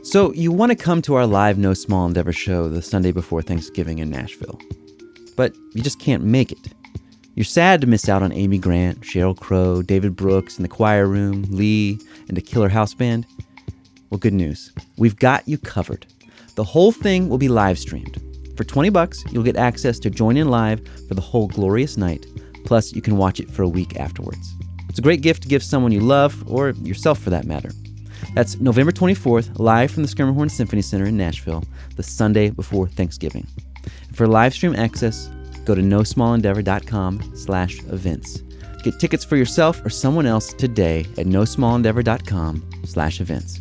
So you want to come to our live No Small Endeavor show the Sunday before Thanksgiving in Nashville, but you just can't make it. You're sad to miss out on Amy Grant, Sheryl Crow, David Brooks in the choir room, Lee, and the Killer House Band. Well, good news. We've got you covered. The whole thing will be live streamed. For $20, you'll get access to join in live for the whole glorious night. Plus, you can watch it for a week afterwards. It's a great gift to give someone you love, or yourself for that matter. That's November 24th, live from the Skirmerhorn Symphony Center in Nashville, the Sunday before Thanksgiving. And for live stream access, go to nosmallendeavor.com/events. Get tickets for yourself or someone else today at nosmallendeavor.com/events.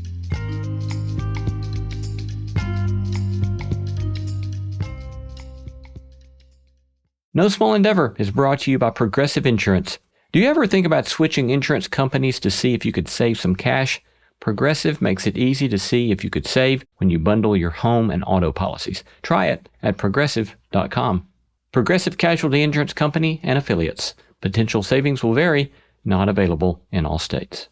No Small Endeavor is brought to you by Progressive Insurance. Do you ever think about switching insurance companies to see if you could save some cash? Progressive makes it easy to see if you could save when you bundle your home and auto policies. Try it at progressive.com. Progressive Casualty Insurance Company and Affiliates. Potential savings will vary. Not available in all states.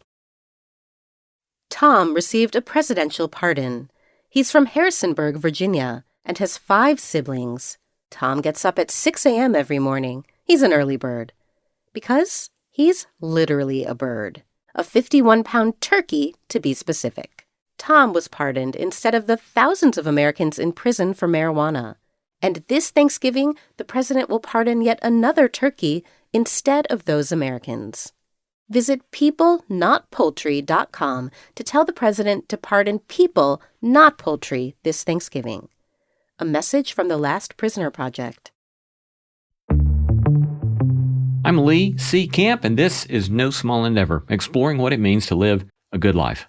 Tom received a presidential pardon. He's from Harrisonburg, Virginia, and has 5 siblings. Tom gets up at 6 a.m. every morning. He's an early bird. Because he's literally a bird. A 51-pound turkey, to be specific. Tom was pardoned instead of the thousands of Americans in prison for marijuana. And this Thanksgiving, the president will pardon yet another turkey instead of those Americans. Visit peoplenotpoultry.com to tell the president to pardon people, not poultry, this Thanksgiving. A message from the Last Prisoner Project. I'm Lee C. Camp, and this is No Small Endeavor, exploring what it means to live a good life.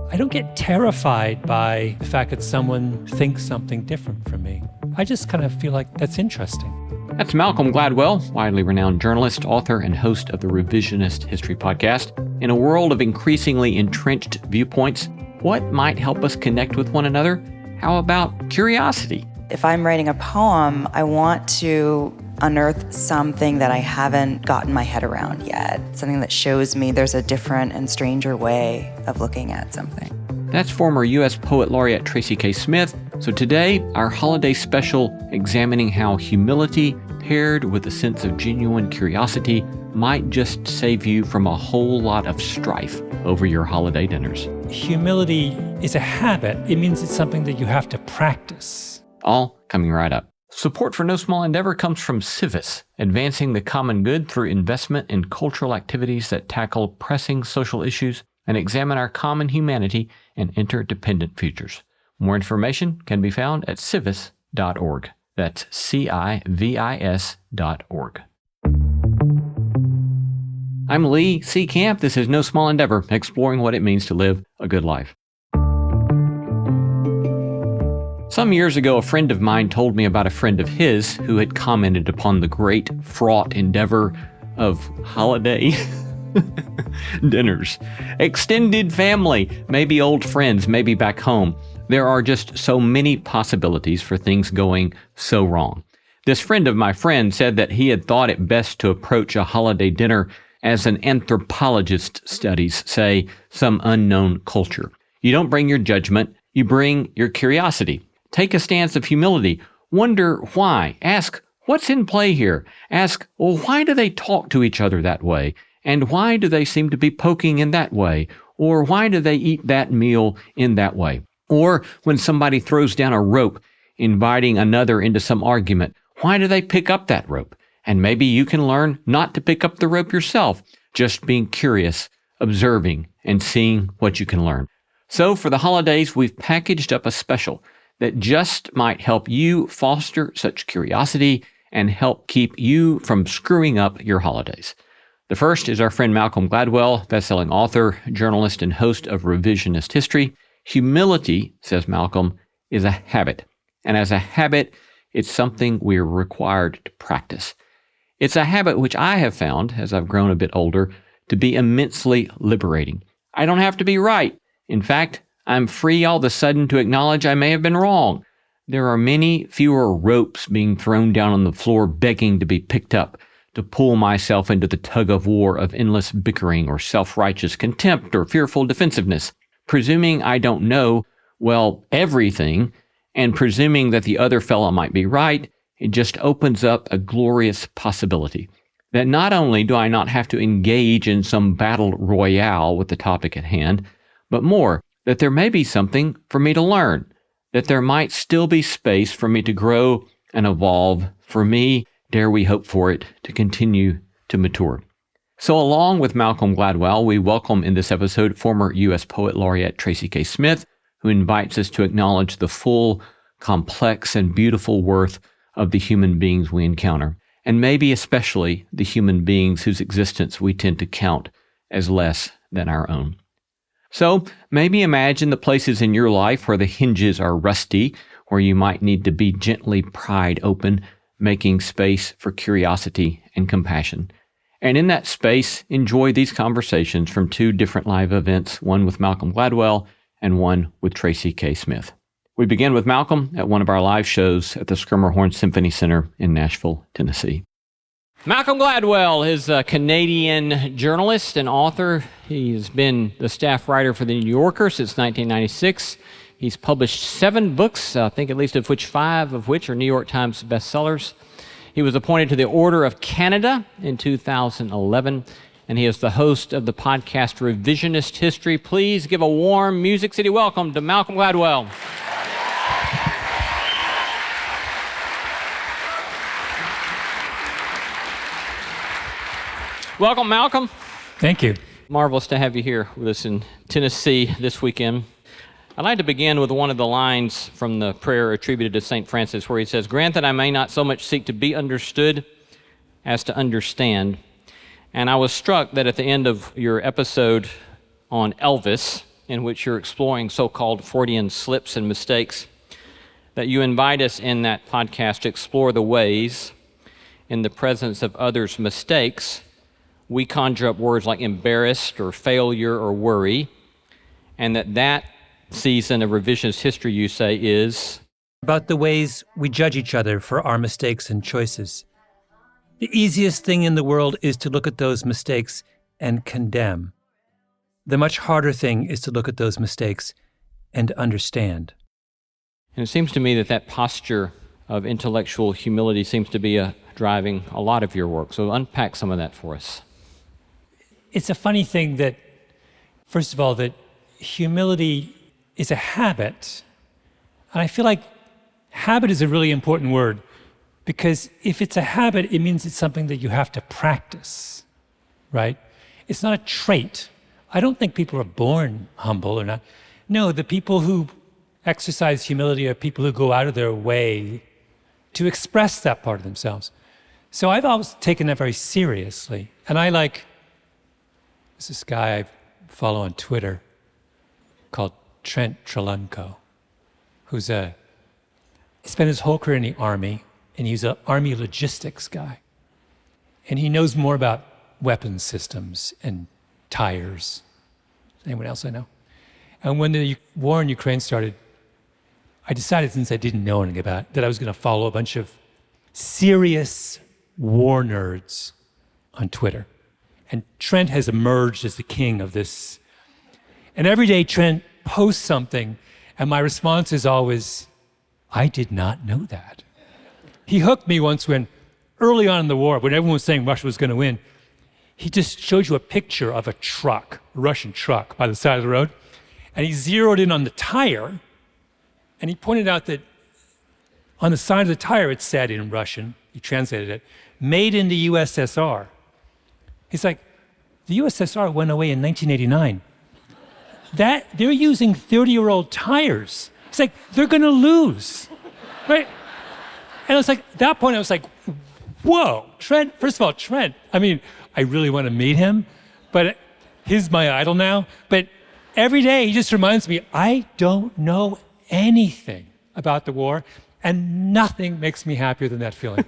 I don't get terrified by the fact that someone thinks something different from me. I just kind of feel like that's interesting. That's Malcolm Gladwell, widely renowned journalist, author, and host of the Revisionist History podcast. In a world of increasingly entrenched viewpoints, what might help us connect with one another? How about curiosity? If I'm writing a poem, I want to unearth something that I haven't gotten my head around yet, something that shows me there's a different and stranger way of looking at something. That's former U.S. Poet Laureate Tracy K. Smith. So today, our holiday special examining how humility paired with a sense of genuine curiosity might just save you from a whole lot of strife over your holiday dinners. Humility is a habit. It means it's something that you have to practice. All coming right up. Support for No Small Endeavor comes from Civis, advancing the common good through investment in cultural activities that tackle pressing social issues and examine our common humanity and interdependent futures. More information can be found at civis.org. That's civis.org. I'm Lee C. Camp. This is No Small Endeavor, exploring what it means to live a good life. Some years ago, a friend of mine told me about a friend of his who had commented upon the great fraught endeavor of holiday dinners. Extended family, maybe old friends, maybe back home. There are just so many possibilities for things going so wrong. This friend of my friend said that he had thought it best to approach a holiday dinner as an anthropologist studies, say, some unknown culture. You don't bring your judgment, you bring your curiosity. Take a stance of humility. Wonder why. Ask, what's in play here? Ask, well, why do they talk to each other that way? And why do they seem to be poking in that way? Or why do they eat that meal in that way? Or when somebody throws down a rope, inviting another into some argument, why do they pick up that rope? And maybe you can learn not to pick up the rope yourself, just being curious, observing, and seeing what you can learn. So for the holidays, we've packaged up a special that just might help you foster such curiosity and help keep you from screwing up your holidays. The first is our friend Malcolm Gladwell, best-selling author, journalist, and host of Revisionist History. Humility, says Malcolm, is a habit. And as a habit, it's something we're required to practice. It's a habit which I have found, as I've grown a bit older, to be immensely liberating. I don't have to be right. In fact, I'm free all of a sudden to acknowledge I may have been wrong. There are many fewer ropes being thrown down on the floor begging to be picked up, to pull myself into the tug-of-war of endless bickering or self-righteous contempt or fearful defensiveness. presuming I don't know, well, everything, and presuming that the other fellow might be right, it just opens up a glorious possibility that not only do I not have to engage in some battle royale with the topic at hand, but more, that there may be something for me to learn, that there might still be space for me to grow and evolve, for me, dare we hope for it, to continue to mature. So along with Malcolm Gladwell, we welcome in this episode former U.S. Poet Laureate Tracy K. Smith, who invites us to acknowledge the full, complex, and beautiful worth of the human beings we encounter, and maybe especially the human beings whose existence we tend to count as less than our own. So maybe imagine the places in your life where the hinges are rusty, where you might need to be gently pried open, making space for curiosity and compassion. And in that space, enjoy these conversations from two different live events, one with Malcolm Gladwell and one with Tracy K. Smith. We begin with Malcolm at one of our live shows at the Schermerhorn Symphony Center in Nashville, Tennessee. Malcolm Gladwell is a Canadian journalist and author. He's been the staff writer for The New Yorker since 1996. He's published 7 books, I think at least of which 5 of which are New York Times bestsellers. He was appointed to the Order of Canada in 2011, and he is the host of the podcast Revisionist History. Please give a warm Music City welcome to Malcolm Gladwell. Welcome, Malcolm. Thank you. Marvelous to have you here with us in Tennessee this weekend. I'd like to begin with one of the lines from the prayer attributed to St. Francis where he says, "Grant that I may not so much seek to be understood as to understand." And I was struck that at the end of your episode on Elvis, in which you're exploring so-called Freudian slips and mistakes, that you invite us in that podcast to explore the ways, in the presence of others' mistakes, we conjure up words like embarrassed or failure or worry, and that season of revisionist history, you say, is about the ways we judge each other for our mistakes and choices. The easiest thing in the world is to look at those mistakes and condemn. The much harder thing is to look at those mistakes and understand. And it seems to me that that posture of intellectual humility seems to be driving a lot of your work. So unpack some of that for us. It's a funny thing that, first of all, that humility is a habit. And I feel like habit is a really important word, because if it's a habit, it means it's something that you have to practice, right? It's not a trait. I don't think people are born humble or not. No, the people who exercise humility are people who go out of their way to express that part of themselves. So I've always taken that very seriously. And there's this guy I follow on Twitter called Trent Trelunko, who's spent his whole career in the Army, and he's an Army logistics guy. And he knows more about weapons systems and tires. Anyone else I know? And when the war in Ukraine started, I decided, since I didn't know anything about it, that I was going to follow a bunch of serious war nerds on Twitter. And Trent has emerged as the king of this. And every day Trent posts something, and my response is always, I did not know that. He hooked me once when, early on in the war, when everyone was saying Russia was going to win, he just showed you a picture of a truck, a Russian truck, by the side of the road, and he zeroed in on the tire, and he pointed out that on the side of the tire it said in Russian, he translated it, "Made in the USSR." He's like, the USSR went away in 1989. They're using 30-year-old tires. It's like, they're going to lose, right? And it's like, at that point, I was like, whoa, Trent, first of all, Trent, I mean, I really want to meet him, but he's my idol now. But every day, he just reminds me, I don't know anything about the war, and nothing makes me happier than that feeling.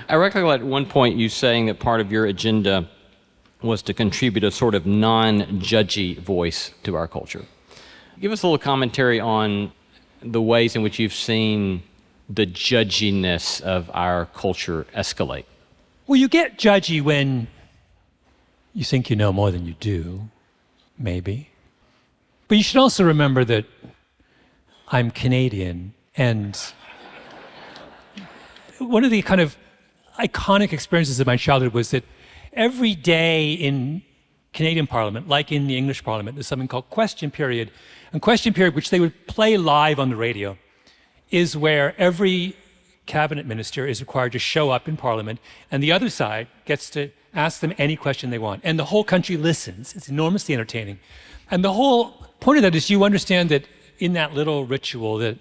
I recollect at one point you saying that part of your agenda was to contribute a sort of non-judgy voice to our culture. Give us a little commentary on the ways in which you've seen the judginess of our culture escalate. Well, you get judgy when you think you know more than you do, maybe. But you should also remember that I'm Canadian, and one of the kind of iconic experiences of my childhood was that every day in Canadian Parliament, like in the English Parliament, there's something called Question Period. And Question Period, which they would play live on the radio, is where every cabinet minister is required to show up in Parliament, and the other side gets to ask them any question they want. And the whole country listens. It's enormously entertaining. And the whole point of that is you understand that in that little ritual that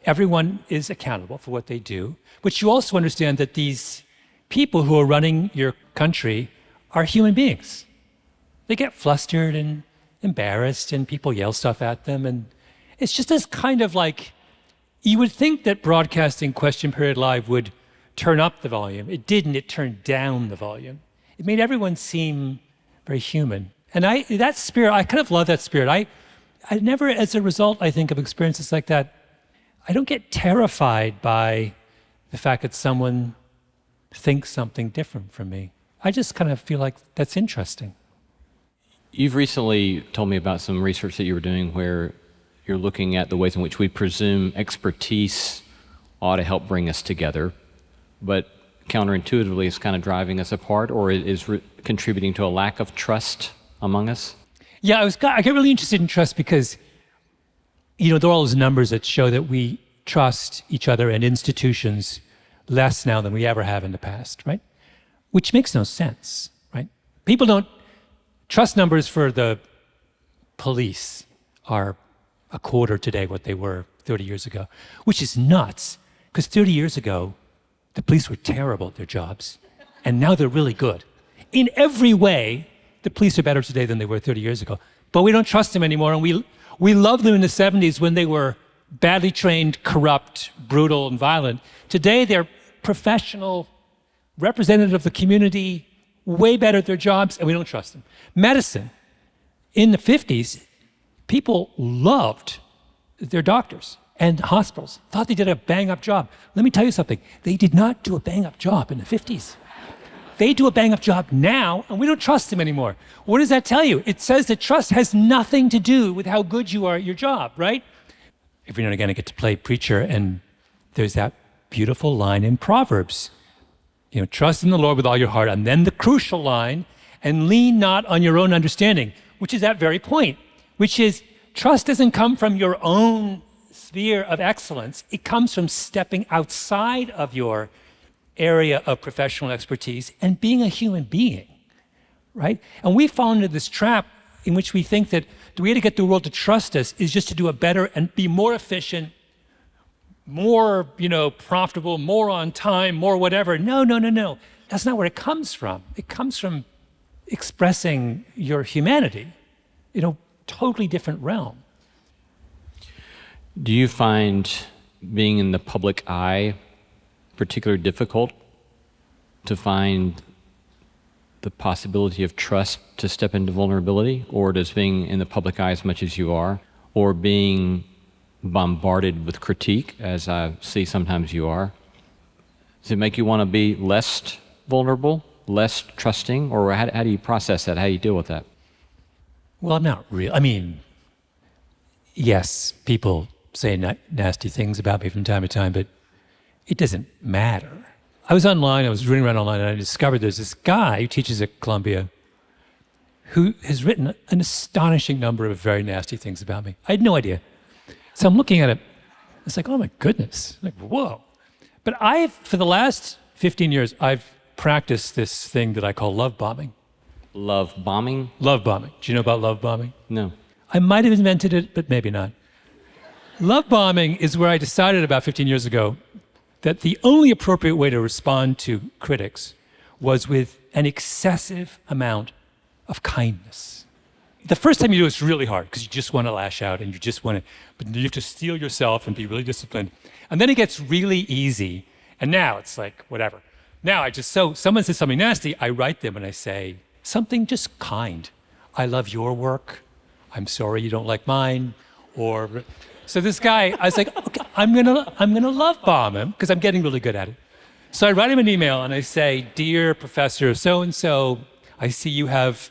everyone is accountable for what they do, but you also understand that these people who are running your country are human beings. They get flustered and embarrassed, and people yell stuff at them, and it's just this kind of like, you would think that broadcasting Question Period live would turn up the volume. It didn't. It turned down the volume. It made everyone seem very human. And that spirit, I kind of love that spirit. I never, as a result, I think, of experiences like that, I don't get terrified by the fact that someone thinks something different from me. I just kind of feel like that's interesting. You've recently told me about some research that you were doing where you're looking at the ways in which we presume expertise ought to help bring us together, but counterintuitively it's kind of driving us apart, or is contributing to a lack of trust among us? Yeah, I get really interested in trust because, there are all those numbers that show that we trust each other and institutions less now than we ever have in the past, right? Which makes no sense, right? People don't, trust numbers for the police are a quarter today what they were 30 years ago, which is nuts, because 30 years ago, the police were terrible at their jobs, and now they're really good. In every way, the police are better today than they were 30 years ago, but we don't trust them anymore, and we loved them in the 70s when they were badly trained, corrupt, brutal, and violent. Today, they're professional, representative of the community, way better at their jobs, and we don't trust them. Medicine, in the 50s, people loved their doctors and hospitals, thought they did a bang-up job. Let me tell you something. They did not do a bang-up job in the 50s. They do a bang-up job now, and we don't trust them anymore. What does that tell you? It says that trust has nothing to do with how good you are at your job, right? Every now and again, I get to play preacher, and there's that beautiful line in Proverbs. Trust in the Lord with all your heart, and then the crucial line, and lean not on your own understanding, which is that very point, which is trust doesn't come from your own sphere of excellence. It comes from stepping outside of your area of professional expertise and being a human being, right? And we fall into this trap in which we think that the way to get the world to trust us is just to do it better and be more efficient, more, profitable, more on time, more whatever. No. That's not where it comes from. It comes from expressing your humanity, totally different realm. Do you find being in the public eye particularly difficult to find the possibility of trust to step into vulnerability, or does being in the public eye as much as you are, or being bombarded with critique, as I see sometimes you are, does it make you want to be less vulnerable, less trusting, or how do you process that? How do you deal with that? Well, I'm not real. Yes, people say nasty things about me from time to time, but it doesn't matter. I was online, I was running around online, and I discovered there's this guy who teaches at Columbia who has written an astonishing number of very nasty things about me. I had no idea. So I'm looking at it, it's like, oh my goodness, like, whoa. But for the last 15 years, I've practiced this thing that I call love bombing. Love bombing? Love bombing. Do you know about love bombing? No. I might have invented it, but maybe not. Love bombing is where I decided about 15 years ago that the only appropriate way to respond to critics was with an excessive amount of kindness. The first time you do it's really hard because you just want to lash out and you just want to, but you have to steel yourself and be really disciplined. And then it gets really easy. And now it's like, whatever. Now someone says something nasty, I write them and I say something just kind. I love your work. I'm sorry you don't like mine. So this guy, I was like, okay, I'm gonna love bomb him because I'm getting really good at it. So I write him an email and I say, dear Professor so-and-so, I see you have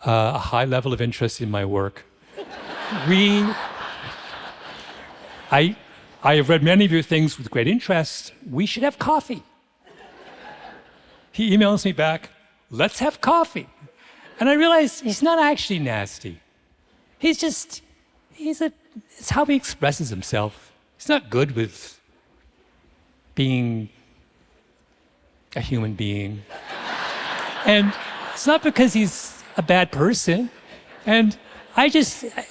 a high level of interest in my work. I have read many of your things with great interest. We should have coffee. He emails me back, let's have coffee. And I realize he's not actually nasty. It's how he expresses himself. He's not good with being a human being. And it's not because he's a bad person. And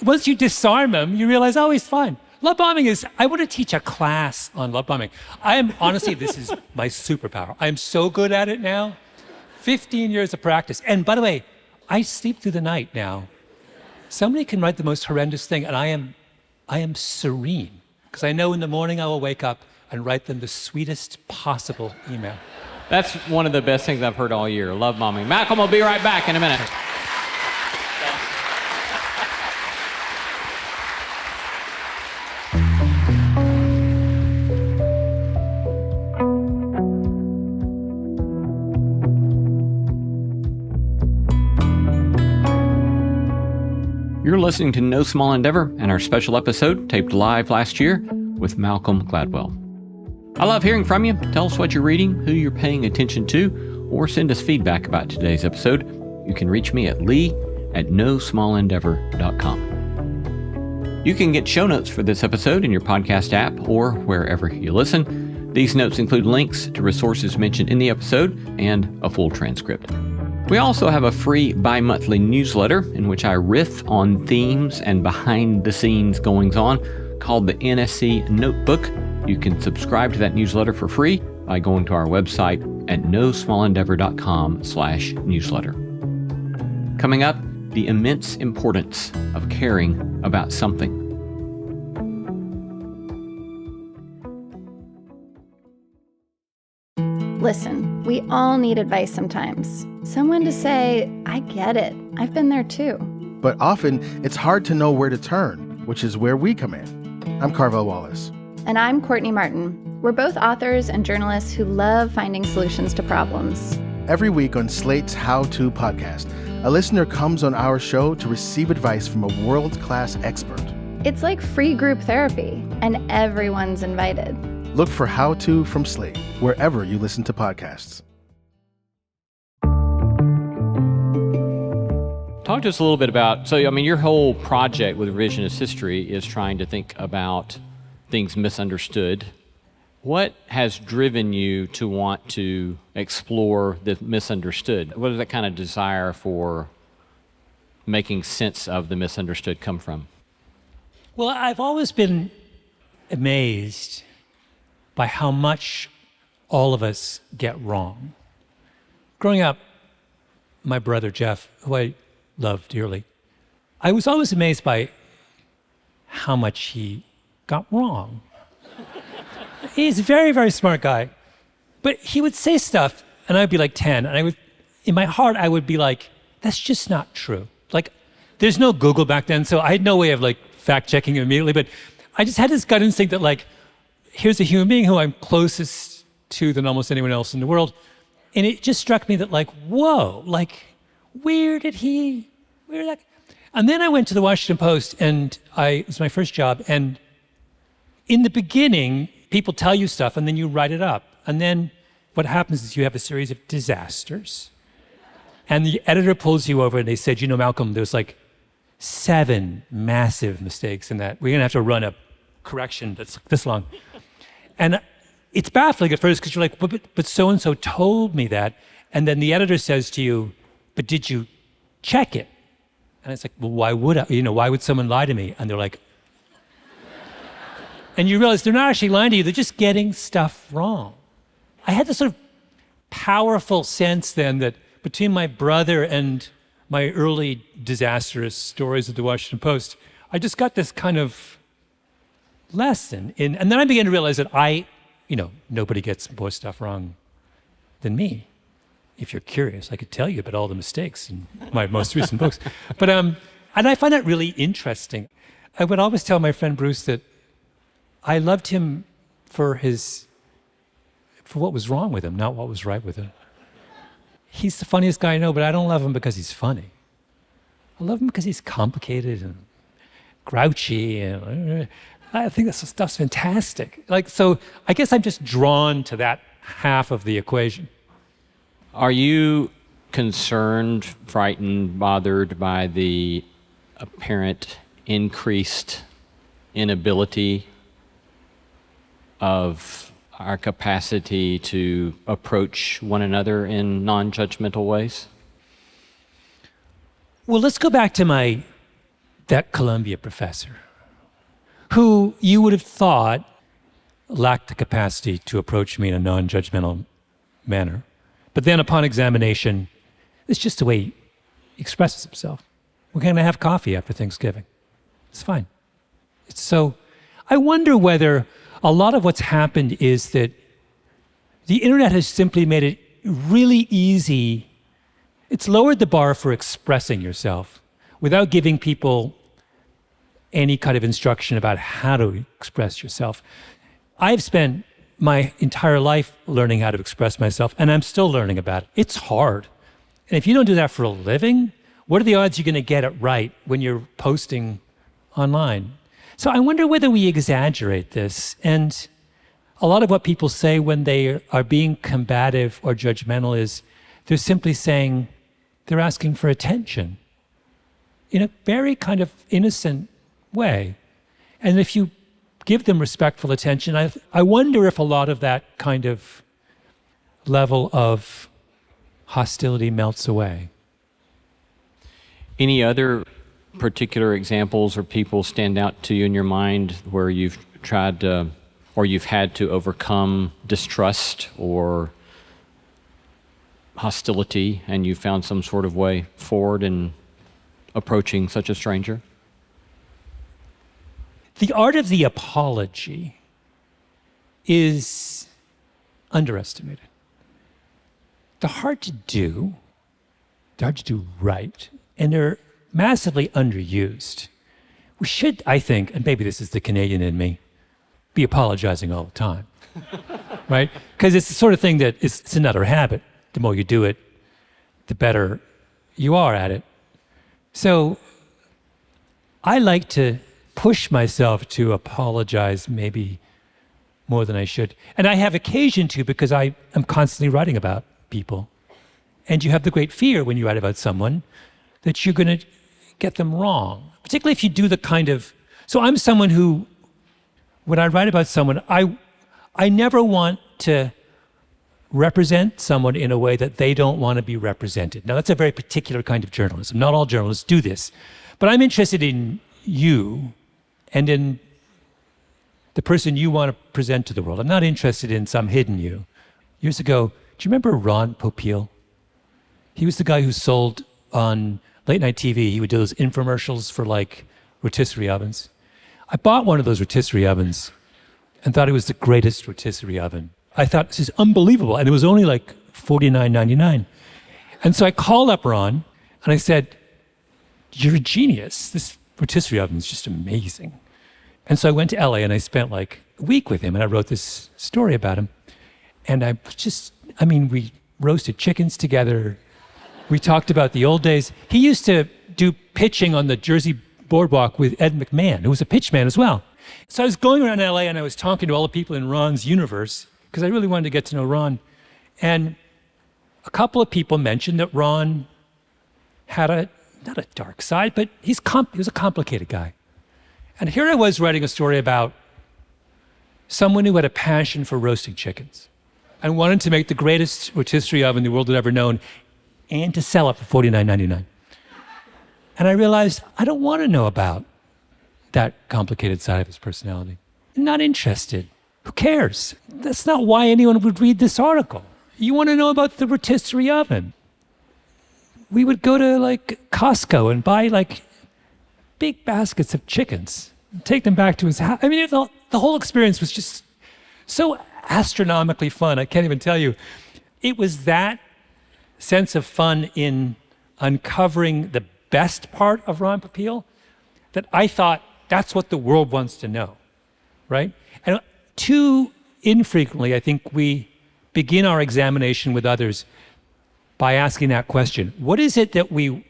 once you disarm him, you realize, oh, he's fine. Love bombing I want to teach a class on love bombing. Honestly, this is my superpower. I'm so good at it now. 15 years of practice. And by the way, I sleep through the night now. Somebody can write the most horrendous thing, and I am serene, because I know in the morning I will wake up and write them the sweetest possible email. That's one of the best things I've heard all year, love bombing. Malcolm will be right back in a minute. You're listening to No Small Endeavor and our special episode taped live last year with Malcolm Gladwell. I love hearing from you. Tell us what you're reading, who you're paying attention to, or send us feedback about today's episode. You can reach me at lee@nosmallendeavor.com. You can get show notes for this episode in your podcast app or wherever you listen. These notes include links to resources mentioned in the episode and a full transcript. We also have a free bi-monthly newsletter in which I riff on themes and behind-the-scenes goings-on called the NSC Notebook. You can subscribe to that newsletter for free by going to our website at nosmallendeavor.com/newsletter. Coming up, the immense importance of caring about something. Listen, we all need advice sometimes. Someone to say, I get it. I've been there too. But often, it's hard to know where to turn, which is where we come in. I'm Carvel Wallace. And I'm Courtney Martin. We're both authors and journalists who love finding solutions to problems. Every week on Slate's How To podcast, a listener comes on our show to receive advice from a world-class expert. It's like free group therapy, and everyone's invited. Look for How To from Slate, wherever you listen to podcasts. Talk to us a little bit about, your whole project with revisionist history is trying to think about things misunderstood. What has driven you to want to explore the misunderstood? Where does that kind of desire for making sense of the misunderstood come from? Well, I've always been amazed by how much all of us get wrong. Growing up, my brother Jeff, who I love dearly, I was always amazed by how much he got wrong. He's a very, very smart guy, but he would say stuff, and I'd be like 10, and in my heart, I would be like, that's just not true. Like, there's no Google back then, so I had no way of fact-checking it immediately, but I just had this gut instinct that here's a human being who I'm closest to than almost anyone else in the world. And it just struck me that whoa, where did that? And then I went to the Washington Post, and it was my first job. And in the beginning, people tell you stuff, and then you write it up. And then what happens is you have a series of disasters. And the editor pulls you over, and they said, Malcolm, there's 7 massive mistakes in that. We're going to have to run a correction that's this long. And it's baffling at first because you're like, but so-and-so told me that. And then the editor says to you, but did you check it? And it's like, well, why would I? Why would someone lie to me? And they're like, and you realize they're not actually lying to you. They're just getting stuff wrong. I had this sort of powerful sense then that between my brother and my early disastrous stories at the Washington Post, I just got this kind of lesson and then I began to realize that nobody gets more stuff wrong than me. If you're curious, I could tell you about all the mistakes in my most recent books. But and I find that really interesting. I would always tell my friend Bruce that I loved him for what was wrong with him, not what was right with him. He's the funniest guy I know, but I don't love him because he's funny. I love him because he's complicated and grouchy, and I think this stuff's fantastic. So I guess I'm just drawn to that half of the equation. Are you concerned, frightened, bothered by the apparent increased inability of our capacity to approach one another in non-judgmental ways? Well, let's go back to that Columbia professor, who you would have thought lacked the capacity to approach me in a non-judgmental manner. But then upon examination, it's just the way he expresses himself. We're going to have coffee after Thanksgiving. It's fine. So I wonder whether a lot of what's happened is that the internet has simply made it really easy. It's lowered the bar for expressing yourself without giving people any kind of instruction about how to express yourself. I've spent my entire life learning how to express myself, and I'm still learning about it. It's hard. And if you don't do that for a living, what are the odds you're going to get it right when you're posting online? So I wonder whether we exaggerate this. And a lot of what people say when they are being combative or judgmental is they're simply saying they're asking for attention in a very kind of innocent way. And if you give them respectful attention, I wonder if a lot of that kind of level of hostility melts away. Any other particular examples or people stand out to you in your mind where you've tried to, or you've had to overcome distrust or hostility, and you found some sort of way forward in approaching such a stranger? The art of the apology is underestimated. They're hard to do. They're hard to do right. And they're massively underused. We should, I think, and maybe this is the Canadian in me, be apologizing all the time, right? Because it's the sort of thing that it's another habit. The more you do it, the better you are at it. So I like to push myself to apologize maybe more than I should. And I have occasion to because I am constantly writing about people. And you have the great fear when you write about someone that you're going to get them wrong, particularly if you do the kind of... So I'm someone who, when I write about someone, I never want to represent someone in a way that they don't want to be represented. Now, that's a very particular kind of journalism. Not all journalists do this. But I'm interested in you and in the person you want to present to the world. I'm not interested in some hidden you. Years ago, do you remember Ron Popeil? He was the guy who sold on late night TV. He would do those infomercials for like rotisserie ovens. I bought one of those rotisserie ovens and thought it was the greatest rotisserie oven. I thought, this is unbelievable. And it was only like $49.99. And so I called up Ron and I said, you're a genius. This rotisserie oven is just amazing. And so I went to LA and I spent like a week with him and I wrote this story about him. And we roasted chickens together. We talked about the old days. He used to do pitching on the Jersey Boardwalk with Ed McMahon, who was a pitchman as well. So I was going around LA and I was talking to all the people in Ron's universe because I really wanted to get to know Ron. And a couple of people mentioned that Ron had not a dark side, but he was a complicated guy. And here I was writing a story about someone who had a passion for roasting chickens and wanted to make the greatest rotisserie oven the world had ever known and to sell it for $49.99. And I realized I don't want to know about that complicated side of his personality. I'm not interested. Who cares? That's not why anyone would read this article. You want to know about the rotisserie oven. We would go to like Costco and buy like big baskets of chickens and take them back to his house. I mean, the whole experience was just so astronomically fun. I can't even tell you. It was that sense of fun in uncovering the best part of Ron Popeil that I thought that's what the world wants to know, right? And too infrequently, I think we begin our examination with others by asking that question. What is it that we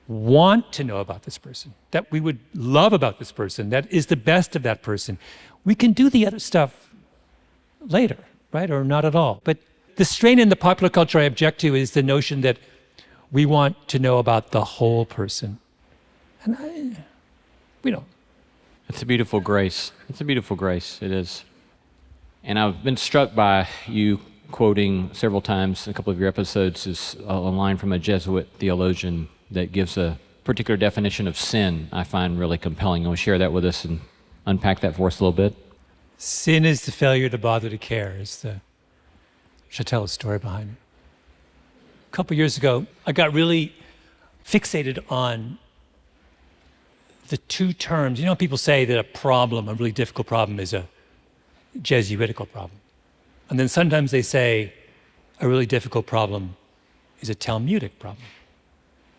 want to know about this person, that we would love about this person, that is the best of that person. We can do the other stuff later, right? Or not at all. But the strain in the popular culture I object to is the notion that we want to know about the whole person. And we don't. It's a beautiful grace. It's a beautiful grace. It is. And I've been struck by you quoting several times in a couple of your episodes is a line from a Jesuit theologian that gives a particular definition of sin I find really compelling. You want to share that with us and unpack that for us a little bit? Sin is the failure to bother to care, should I tell a story behind it? A couple years ago, I got really fixated on the two terms. You know, people say that a really difficult problem, is a Jesuitical problem. And then sometimes they say a really difficult problem is a Talmudic problem.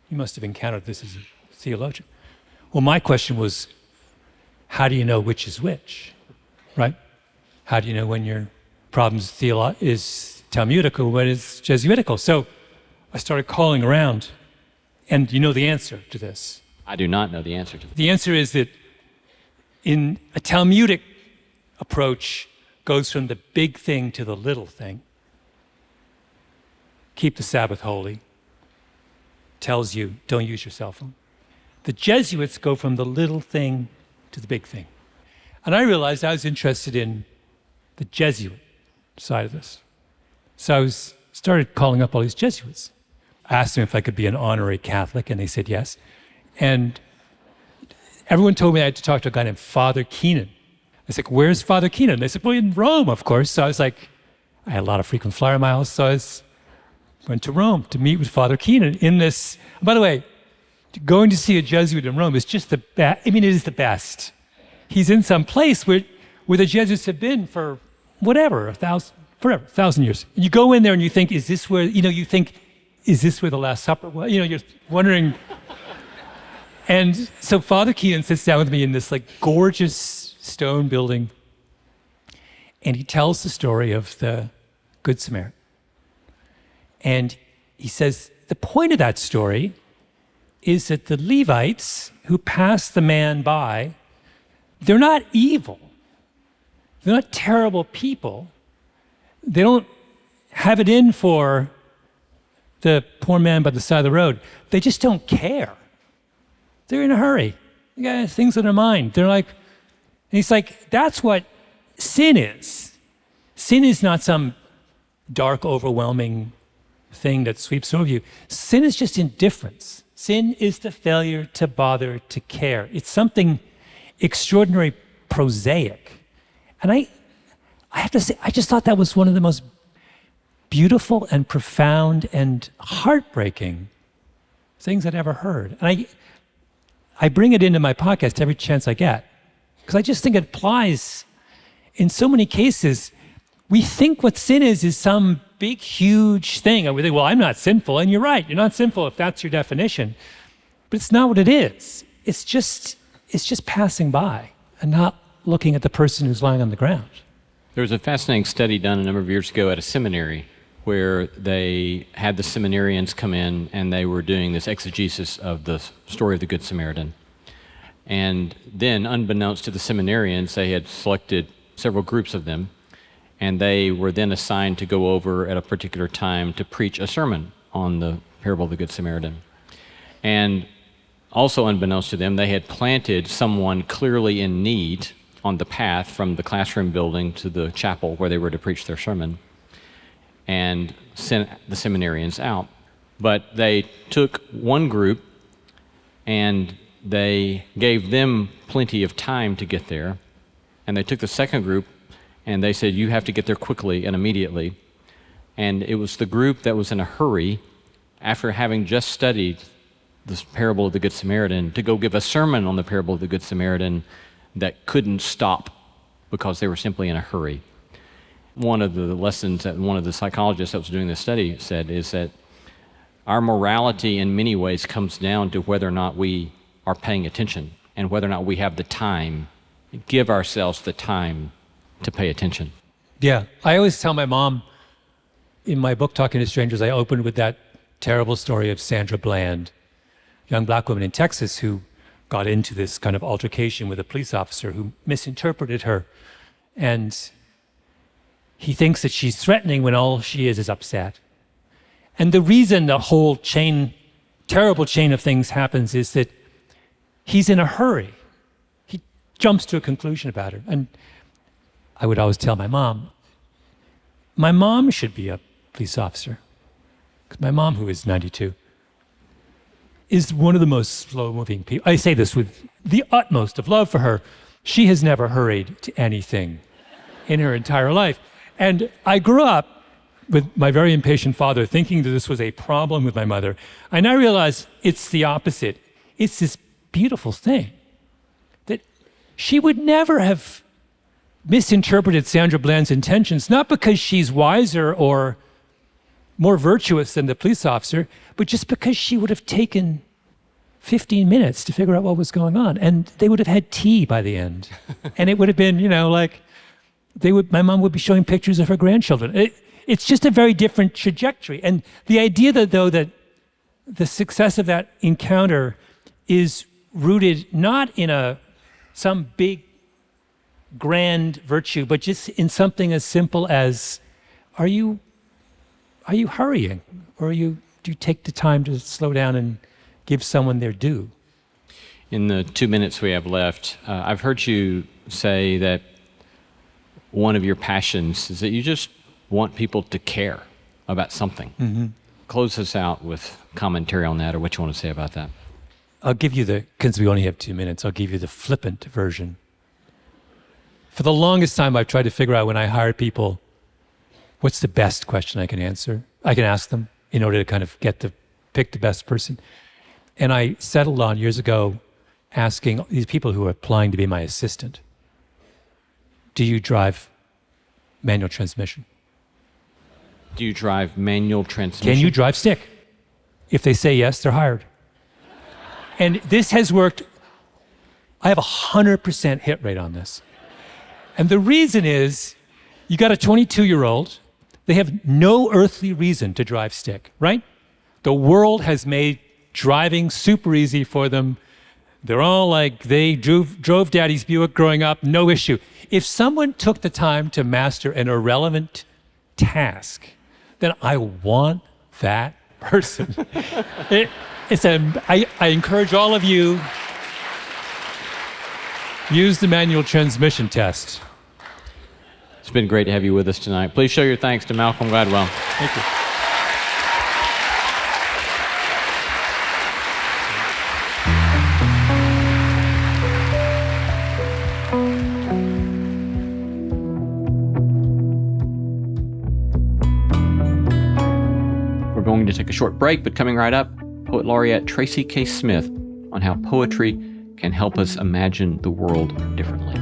You must have encountered this as a theologian. Well, my question was, how do you know which is which, right? How do you know when your problem is Talmudic or when it's Jesuitical? So I started calling around, and you know the answer to this. I do not know the answer to that. The answer is that in a Talmudic approach goes from the big thing to the little thing. Keep the Sabbath holy. Tells you, don't use your cell phone. The Jesuits go from the little thing to the big thing. And I realized I was interested in the Jesuit side of this. So I started calling up all these Jesuits. I asked them if I could be an honorary Catholic, and they said yes. And everyone told me I had to talk to a guy named Father Keenan. I said, where's Father Keenan? They said, well, in Rome, of course. So I was like, I had a lot of frequent flyer miles, so I went to Rome to meet with Father Keenan in this. By the way, going to see a Jesuit in Rome is just the best. I mean, it is the best. He's in some place where the Jesuits have been for whatever, 1,000 years. And you go in there and you think, is this where the Last Supper was? You're wondering. And so Father Keenan sits down with me in this gorgeous stone building, and he tells the story of the Good Samaritan. And he says, the point of that story is that the Levites who passed the man by, they're not evil. They're not terrible people. They don't have it in for the poor man by the side of the road. They just don't care. They're in a hurry. They got things on their mind. And he's like, that's what sin is. Sin is not some dark, overwhelming thing that sweeps over you. Sin is just indifference. Sin is the failure to bother to care. It's something extraordinary, prosaic. And I have to say, I just thought that was one of the most beautiful and profound and heartbreaking things I'd ever heard. And I bring it into my podcast every chance I get, because I just think it applies in so many cases. We think what sin is some big, huge thing. And we think, well, I'm not sinful. And you're right, you're not sinful if that's your definition. But it's not what it is. It's just passing by and not looking at the person who's lying on the ground. There was a fascinating study done a number of years ago at a seminary where they had the seminarians come in and they were doing this exegesis of the story of the Good Samaritan. And then, unbeknownst to the seminarians, they had selected several groups of them, and they were then assigned to go over at a particular time to preach a sermon on the parable of the Good Samaritan. And also unbeknownst to them, they had planted someone clearly in need on the path from the classroom building to the chapel where they were to preach their sermon, and sent the seminarians out. But they took one group and they gave them plenty of time to get there. And they took the second group and they said, you have to get there quickly and immediately. And it was the group that was in a hurry, after having just studied the parable of the Good Samaritan, to go give a sermon on the parable of the Good Samaritan that couldn't stop because they were simply in a hurry. One of the lessons that one of the psychologists that was doing this study said is that our morality in many ways comes down to whether or not we are paying attention and whether or not we have the time, give ourselves the time to pay attention. Yeah, I always tell my mom, in my book, Talking to Strangers, I opened with that terrible story of Sandra Bland, young black woman in Texas who got into this kind of altercation with a police officer who misinterpreted her. And he thinks that she's threatening when all she is upset. And the reason the whole terrible chain of things happens is that he's in a hurry. He jumps to a conclusion about her. And I would always tell my mom should be a police officer. Because my mom, who is 92, is one of the most slow-moving people. I say this with the utmost of love for her. She has never hurried to anything in her entire life. And I grew up with my very impatient father thinking that this was a problem with my mother. And I realized it's the opposite. It's this beautiful thing that she would never have misinterpreted Sandra Bland's intentions, not because she's wiser or more virtuous than the police officer, but just because she would have taken 15 minutes to figure out what was going on. And they would have had tea by the end. And it would have been, my mom would be showing pictures of her grandchildren. It's just a very different trajectory. And the idea that the success of that encounter is rooted not in some big grand virtue, but just in something as simple as, are you hurrying? Or do you take the time to slow down and give someone their due? In the 2 minutes we have left, I've heard you say that one of your passions is that you just want people to care about something. Mm-hmm. Close us out with commentary on that, or what you want to say about that. I'll give you because we only have 2 minutes, I'll give you the flippant version. For the longest time, I've tried to figure out when I hire people, what's the best question I can ask them in order to kind of pick the best person. And I settled on years ago asking these people who are applying to be my assistant, do you drive manual transmission? Do you drive manual transmission? Can you drive stick? If they say yes, they're hired. And this has worked. I have 100% hit rate on this. And the reason is, you got a 22-year-old, they have no earthly reason to drive stick, right? The world has made driving super easy for them. They're all like, they drove Daddy's Buick growing up, no issue. If someone took the time to master an irrelevant task, then I want that person. I encourage all of you, use the manual transmission test. It's been great to have you with us tonight. Please show your thanks to Malcolm Gladwell. Thank you. We're going to take a short break, but coming right up, Poet Laureate Tracy K. Smith on how poetry can help us imagine the world differently.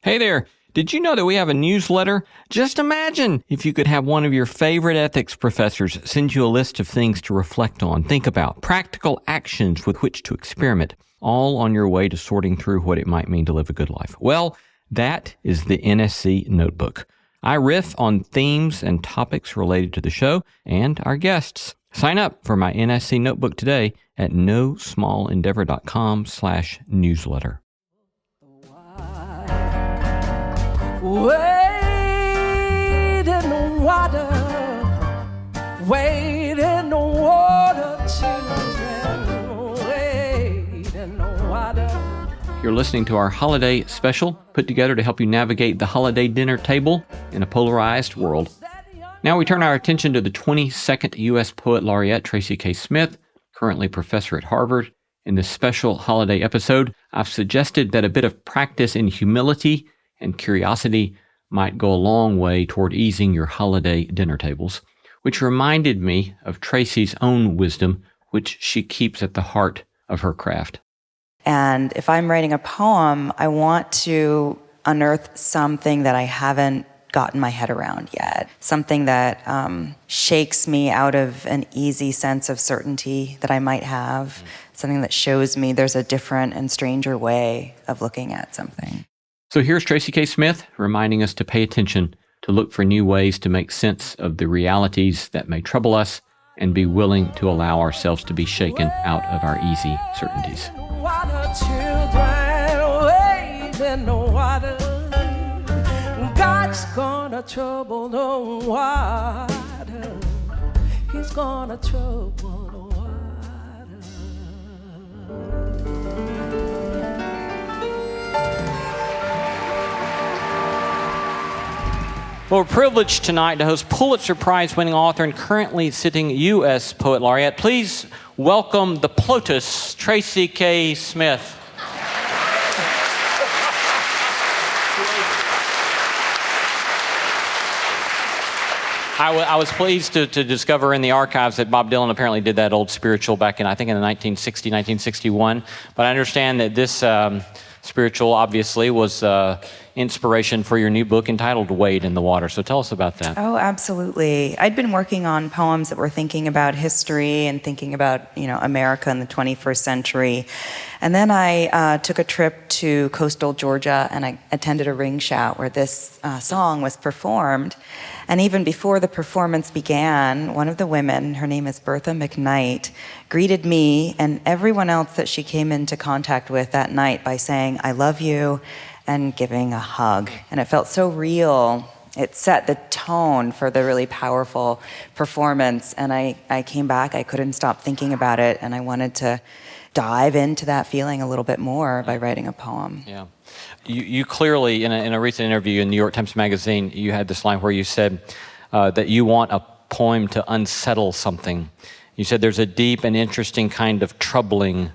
Hey there, did you know that we have a newsletter? Just imagine if you could have one of your favorite ethics professors send you a list of things to reflect on, think about, practical actions with which to experiment, all on your way to sorting through what it might mean to live a good life. Well, that is the NSC Notebook. I riff on themes and topics related to the show and our guests. Sign up for my NSC Notebook today at nosmallendeavor.com/newsletter. Wade in the water, wade in the water, children, wade in the water. You're listening to our holiday special, put together to help you navigate the holiday dinner table in a polarized world. Now we turn our attention to the 22nd U.S. Poet Laureate Tracy K. Smith, currently professor at Harvard. In this special holiday episode, I've suggested that a bit of practice in humility and curiosity might go a long way toward easing your holiday dinner tables, which reminded me of Tracy's own wisdom, which she keeps at the heart of her craft. And if I'm writing a poem, I want to unearth something that I haven't gotten my head around yet, something that shakes me out of an easy sense of certainty that I might have, something that shows me there's a different and stranger way of looking at something. So here's Tracy K. Smith reminding us to pay attention to to look for new ways to make sense of the realities that may trouble us, and be willing to allow ourselves to be shaken out of our easy certainties. Water, children, wade in the water. God's gonna trouble the water. He's gonna trouble the water. Well, we're privileged tonight to host Pulitzer Prize-winning author and currently sitting U.S. Poet Laureate. Please welcome the Plotus, Tracy K. Smith. I was pleased to discover in the archives that Bob Dylan apparently did that old spiritual back in, I think, in the 1961. But I understand that this spiritual, obviously, was inspiration for your new book entitled Wade in the Water. So tell us about that. Oh, absolutely. I'd been working on poems that were thinking about history and thinking about, America in the 21st century. And then I took a trip to coastal Georgia and I attended a ring shout where this song was performed. And even before the performance began, one of the women, her name is Bertha McKnight, greeted me and everyone else that she came into contact with that night by saying, "I love you," and giving a hug. And it felt so real. It set the tone for the really powerful performance. And I came back, I couldn't stop thinking about it, and I wanted to dive into that feeling a little bit more by writing a poem. Yeah. You clearly, in a recent interview in New York Times Magazine, you had this line where you said that you want a poem to unsettle something. You said there's a deep and interesting kind of troubling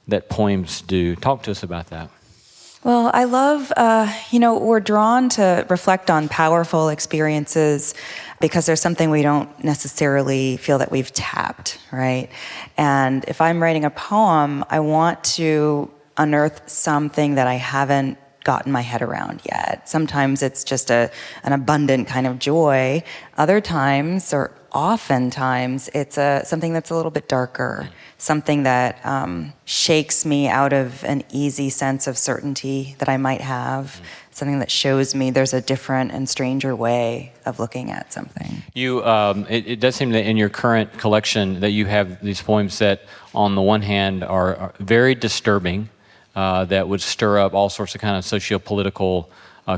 that poems do. Talk to us about that. Well, I love, we're drawn to reflect on powerful experiences because there's something we don't necessarily feel that we've tapped, right? And if I'm writing a poem, I want to unearth something that I haven't gotten my head around yet. Sometimes it's just an abundant kind of joy. Other times, or oftentimes, it's something that's a little bit darker, something that shakes me out of an easy sense of certainty that I might have, something that shows me there's a different and stranger way of looking at something. It does seem that in your current collection that you have these poems that, on the one hand, are very disturbing, that would stir up all sorts of kind of socio-political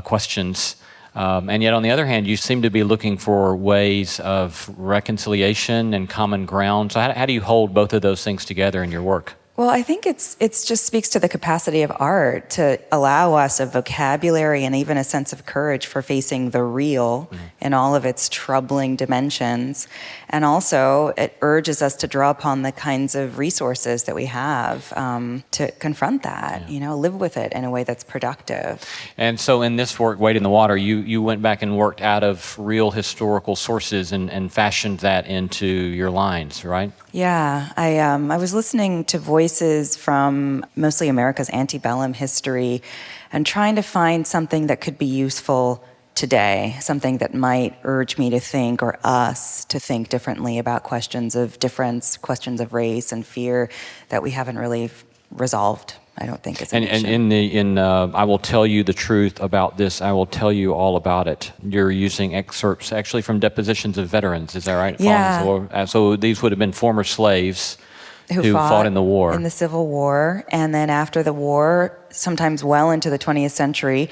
questions. And yet, on the other hand, you seem to be looking for ways of reconciliation and common ground. So how do you hold both of those things together in your work? Well, I think it's just speaks to the capacity of art to allow us a vocabulary and even a sense of courage for facing the real in all of its troubling dimensions. And also, it urges us to draw upon the kinds of resources that we have to confront that, live with it in a way that's productive. And so in this work, Wade in the Water, you went back and worked out of real historical sources and fashioned that into your lines, right? Yeah, I was listening to voices from mostly America's antebellum history and trying to find something that could be useful today, something that might urge me to think, or us to think differently about questions of difference, questions of race and fear that we haven't really resolved, I don't think, as a nation. And in I Will Tell You the Truth About This, I Will Tell You All About It, you're using excerpts actually from depositions of veterans, is that right? Yeah. So these would have been former slaves who fought in the war. In the Civil War. And then after the war, sometimes well into the 20th century,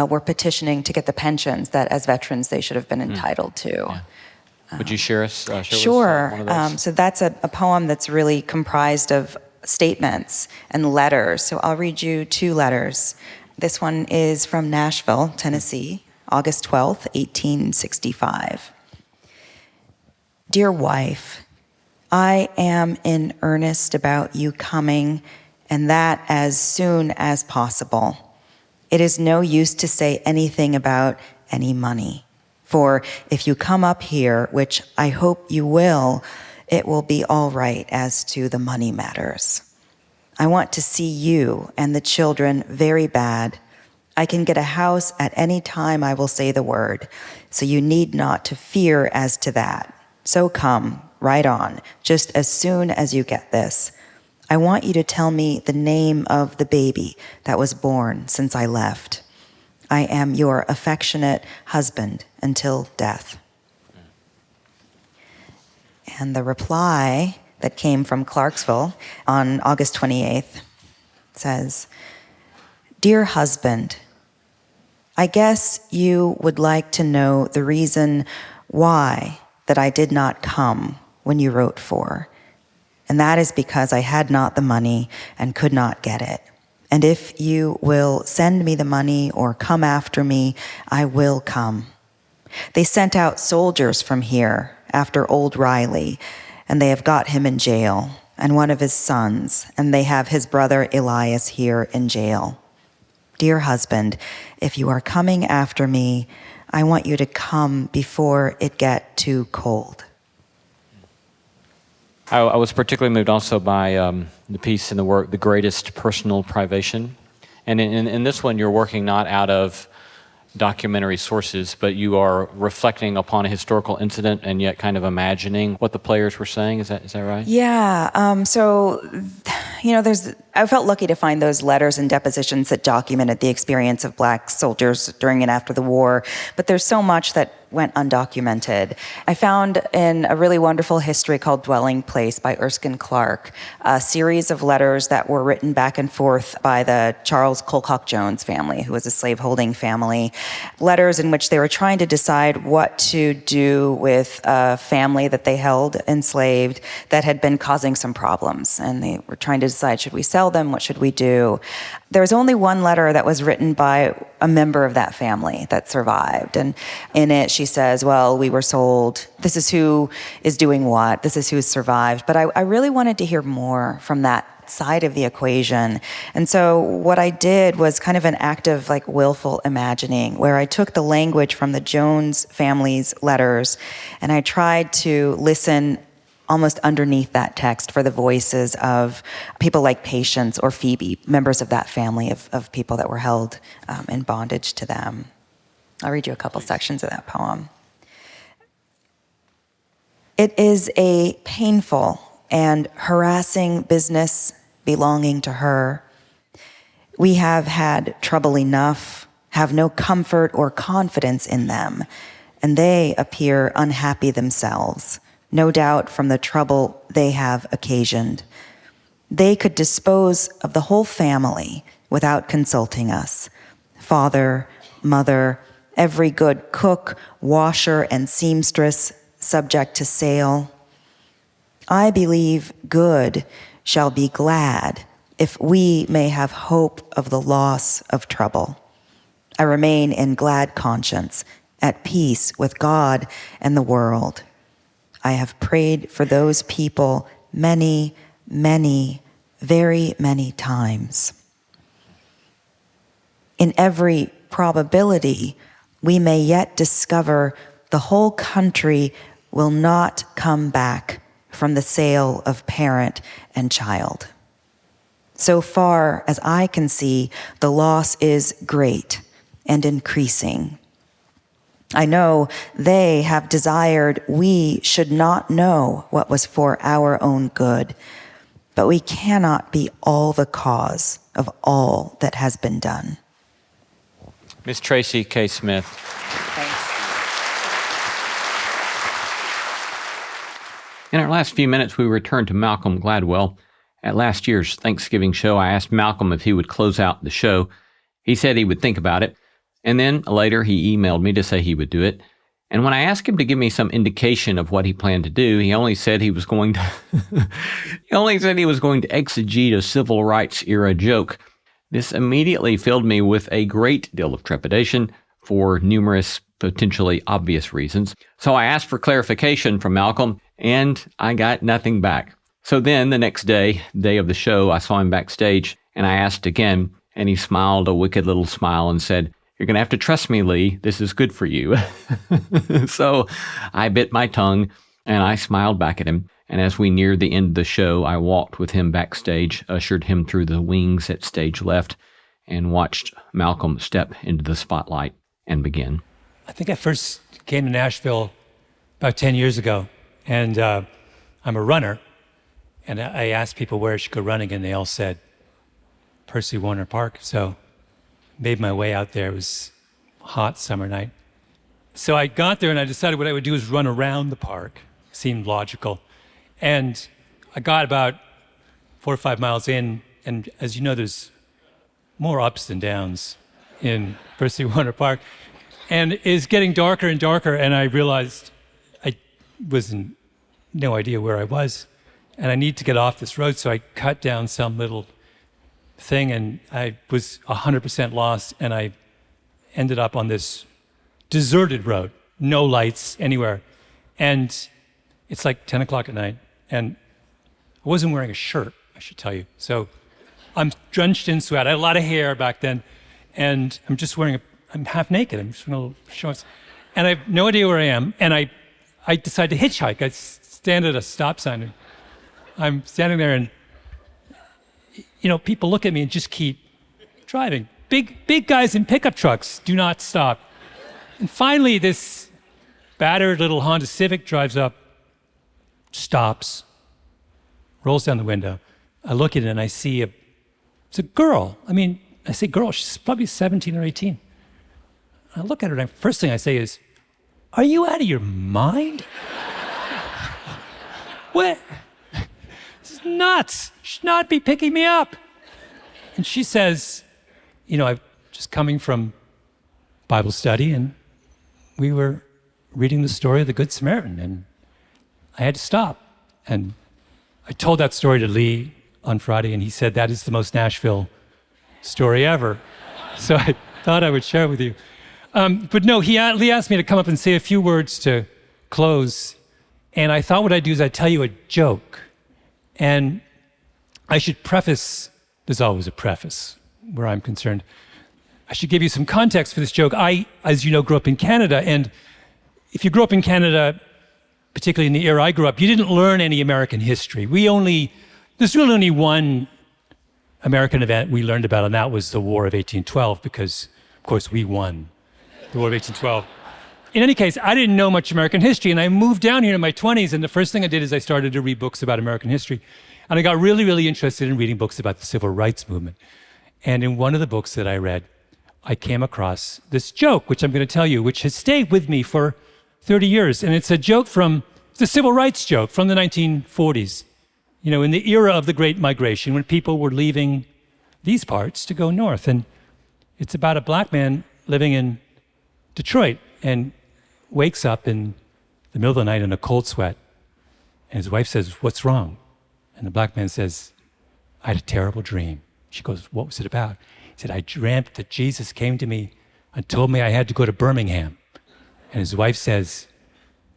were petitioning to get the pensions that as veterans they should have been entitled to. Yeah. Would you share us? Sure. One of those? So that's a poem that's really comprised of statements and letters. So I'll read you two letters. This one is from Nashville, Tennessee, August 12th, 1865. Dear wife, I am in earnest about you coming, and that as soon as possible. It is no use to say anything about any money, for if you come up here, which I hope you will, it will be all right as to the money matters. I want to see you and the children very bad. I can get a house at any time I will say the word, so you need not to fear as to that. So come, right on, just as soon as you get this. I want you to tell me the name of the baby that was born since I left. I am your affectionate husband, until death. And the reply that came from Clarksville on August 28th says, "Dear husband, I guess you would like to know the reason why that I did not come when you wrote for. And that is because I had not the money and could not get it. And if you will send me the money or come after me, I will come. They sent out soldiers from here after old Riley, and they have got him in jail, and one of his sons, and they have his brother Elias here in jail. Dear husband, if you are coming after me, I want you to come before it get too cold." I was particularly moved also by the piece in the work, The Greatest Personal Privation. And in this one, you're working not out of documentary sources, but you are reflecting upon a historical incident and yet kind of imagining what the players were saying. Is that right? Yeah. I felt lucky to find those letters and depositions that documented the experience of Black soldiers during and after the war. But there's so much that went undocumented. I found in a really wonderful history called Dwelling Place by Erskine Clark, a series of letters that were written back and forth by the Charles Colcock Jones family, who was a slaveholding family. Letters in which they were trying to decide what to do with a family that they held enslaved that had been causing some problems. And they were trying to decide, should we sell them? What should we do? There was only one letter that was written by a member of that family that survived. And in it, she says, well, we were sold. This is who is doing what. This is who's survived. But I really wanted to hear more from that side of the equation. And so what I did was kind of an act of like willful imagining, where I took the language from the Jones family's letters and I tried to listen almost underneath that text for the voices of people like Patience or Phoebe, members of that family of people that were held in bondage to them. I'll read you a couple sections of that poem. It is a painful and harassing business belonging to her. We have had trouble enough, have no comfort or confidence in them, and they appear unhappy themselves, no doubt from the trouble they have occasioned. They could dispose of the whole family without consulting us. Father, mother, every good cook, washer, and seamstress subject to sale. I believe good shall be glad if we may have hope of the loss of trouble. I remain in glad conscience, at peace with God and the world. I have prayed for those people many, many, very many times. In every probability, we may yet discover the whole country will not come back from the sale of parent and child. So far as I can see, the loss is great and increasing. I know they have desired we should not know what was for our own good, but we cannot be all the cause of all that has been done. Miss Tracy K. Smith. Thanks. In our last few minutes, we returned to Malcolm Gladwell. At last year's Thanksgiving show, I asked Malcolm if he would close out the show. He said he would think about it. And then later he emailed me to say he would do it. And when I asked him to give me some indication of what he planned to do, he only said he was going to exegete a civil rights era joke. This immediately filled me with a great deal of trepidation for numerous potentially obvious reasons. So I asked for clarification from Malcolm, and I got nothing back. So then the next day, day of the show, I saw him backstage, and I asked again, and he smiled a wicked little smile and said, "You're going to have to trust me, Lee. This is good for you." So I bit my tongue, and I smiled back at him. And as we neared the end of the show, I walked with him backstage, ushered him through the wings at stage left, and watched Malcolm step into the spotlight and begin. I think I first came to Nashville about 10 years ago, and I'm a runner. And I asked people where I should go running, and they all said Percy Warner Park. So made my way out there. It was a hot summer night. So I got there and I decided what I would do is run around the park. Seemed logical. And I got about 4 or 5 miles in, and as you know, there's more ups than downs in Percy Warner Park. And it's getting darker and darker, and I realized I was in no idea where I was, and I need to get off this road, so I cut down some little thing, and I was 100% lost, and I ended up on this deserted road, no lights anywhere. And it's like 10 o'clock at night, and I wasn't wearing a shirt, I should tell you. So I'm drenched in sweat. I had a lot of hair back then, and I'm half naked. I'm just wearing little shorts. And I have no idea where I am, and I decide to hitchhike. I stand at a stop sign, and I'm standing there, and people look at me and just keep driving. Big guys in pickup trucks do not stop. And finally, this battered little Honda Civic drives up, stops, rolls down the window. I look at it and I see it's a girl. I mean, I say girl, she's probably 17 or 18. I look at her and the first thing I say is, "Are you out of your mind? What? This is nuts. You should not be picking me up." And she says, I'm just coming from Bible study, and we were reading the story of the Good Samaritan, and I had to stop. And I told that story to Lee on Friday, and he said, that is the most Nashville story ever. So I thought I would share it with you. But no, Lee asked me to come up and say a few words to close. And I thought what I'd do is I'd tell you a joke. And I should preface, there's always a preface where I'm concerned. I should give you some context for this joke. I, as you know, grew up in Canada. And if you grew up in Canada, particularly in the era I grew up, you didn't learn any American history. There's really only one American event we learned about, and that was the War of 1812, because, of course, we won the War of 1812. In any case, I didn't know much American history, and I moved down here in my 20s, and the first thing I did is I started to read books about American history. And I got really, really interested in reading books about the Civil Rights Movement. And in one of the books that I read, I came across this joke, which I'm going to tell you, which has stayed with me for 30 years. And it's a civil rights joke from the 1940s, in the era of the Great Migration, when people were leaving these parts to go north. And it's about a black man living in Detroit and wakes up in the middle of the night in a cold sweat. And his wife says, "What's wrong?" And the black man says, "I had a terrible dream." She goes, "What was it about?" He said, "I dreamt that Jesus came to me and told me I had to go to Birmingham." And his wife says,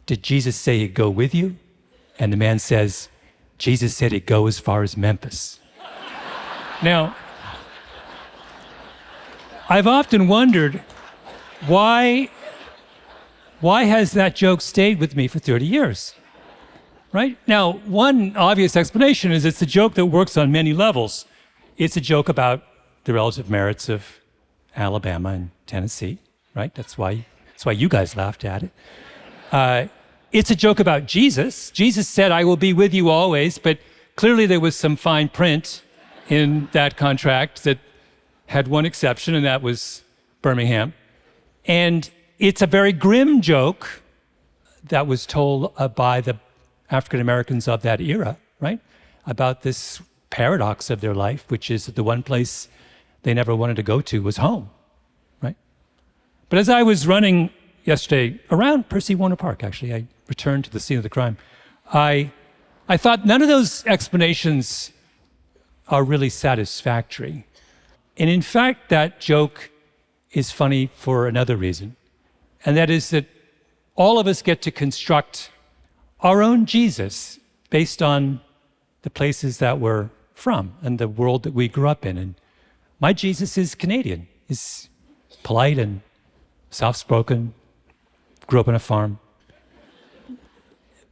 "Did Jesus say he'd go with you?" And the man says, "Jesus said he'd go as far as Memphis." Now, I've often wondered why has that joke stayed with me for 30 years? Right? Now, one obvious explanation is it's a joke that works on many levels. It's a joke about the relative merits of Alabama and Tennessee, right? That's why you guys laughed at it. It's a joke about Jesus. Jesus said, "I will be with you always," but clearly there was some fine print in that contract that had one exception, and that was Birmingham. And it's a very grim joke that was told by the African Americans of that era, right? About this paradox of their life, which is that the one place they never wanted to go to was home, right? But as I was running yesterday around Percy Warner Park, actually, I returned to the scene of the crime, I thought none of those explanations are really satisfactory. And in fact, that joke is funny for another reason, and that is that all of us get to construct our own Jesus based on the places that we're from and the world that we grew up in. And my Jesus is Canadian. He's polite and soft-spoken, grew up on a farm.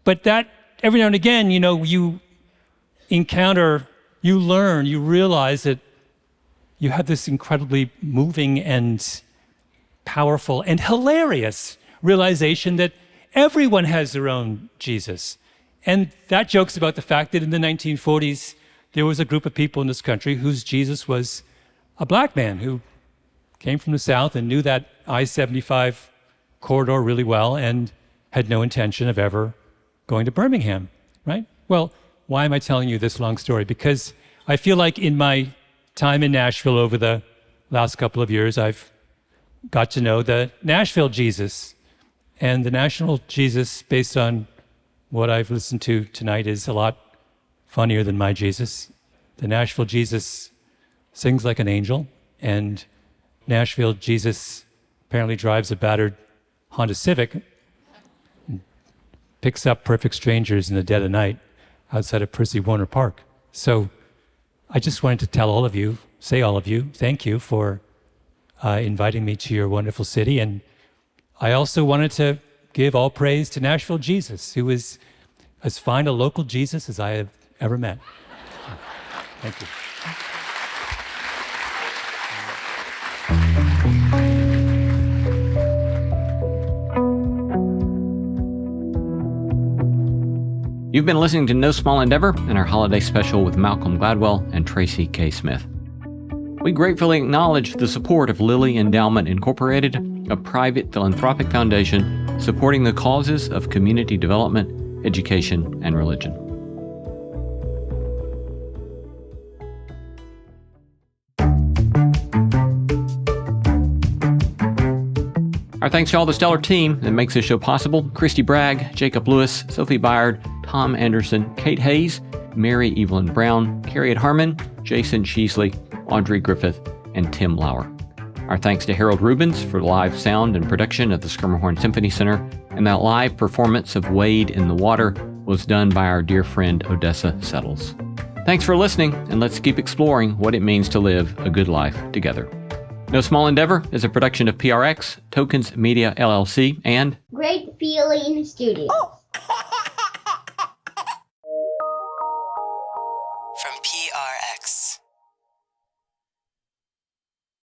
But that, every now and again, you encounter, you learn, you realize that you have this incredibly moving and powerful and hilarious realization that everyone has their own Jesus. And that joke's about the fact that in the 1940s, there was a group of people in this country whose Jesus was a black man who came from the South and knew that I-75 corridor really well and had no intention of ever going to Birmingham, right? Well, why am I telling you this long story? Because I feel like in my time in Nashville over the last couple of years, I've got to know the Nashville Jesus. And the national Jesus, based on what I've listened to tonight, is a lot funnier than my Jesus. The Nashville Jesus sings like an angel, and Nashville Jesus apparently drives a battered Honda Civic and picks up perfect strangers in the dead of night outside of Percy Warner Park. So I just wanted to tell all of you, thank you for inviting me to your wonderful city. And I also wanted to give all praise to Nashville Jesus, who is as fine a local Jesus as I have ever met. Thank you. You've been listening to No Small Endeavor and our holiday special with Malcolm Gladwell and Tracy K. Smith. We gratefully acknowledge the support of Lilly Endowment Incorporated, a private philanthropic foundation supporting the causes of community development, education, and religion. Our thanks to all the stellar team that makes this show possible: Christy Bragg, Jacob Lewis, Sophie Byard, Tom Anderson, Kate Hayes, Mary Evelyn Brown, Harriet Harmon, Jason Sheasley, Audrey Griffith, and Tim Lauer. Our thanks to Harold Rubens for live sound and production at the Schermerhorn Symphony Center, and that live performance of Wade in the Water was done by our dear friend Odessa Settles. Thanks for listening, and let's keep exploring what it means to live a good life together. No Small Endeavor is a production of PRX, Tokens Media LLC, and Great Feeling Studios. From PRX.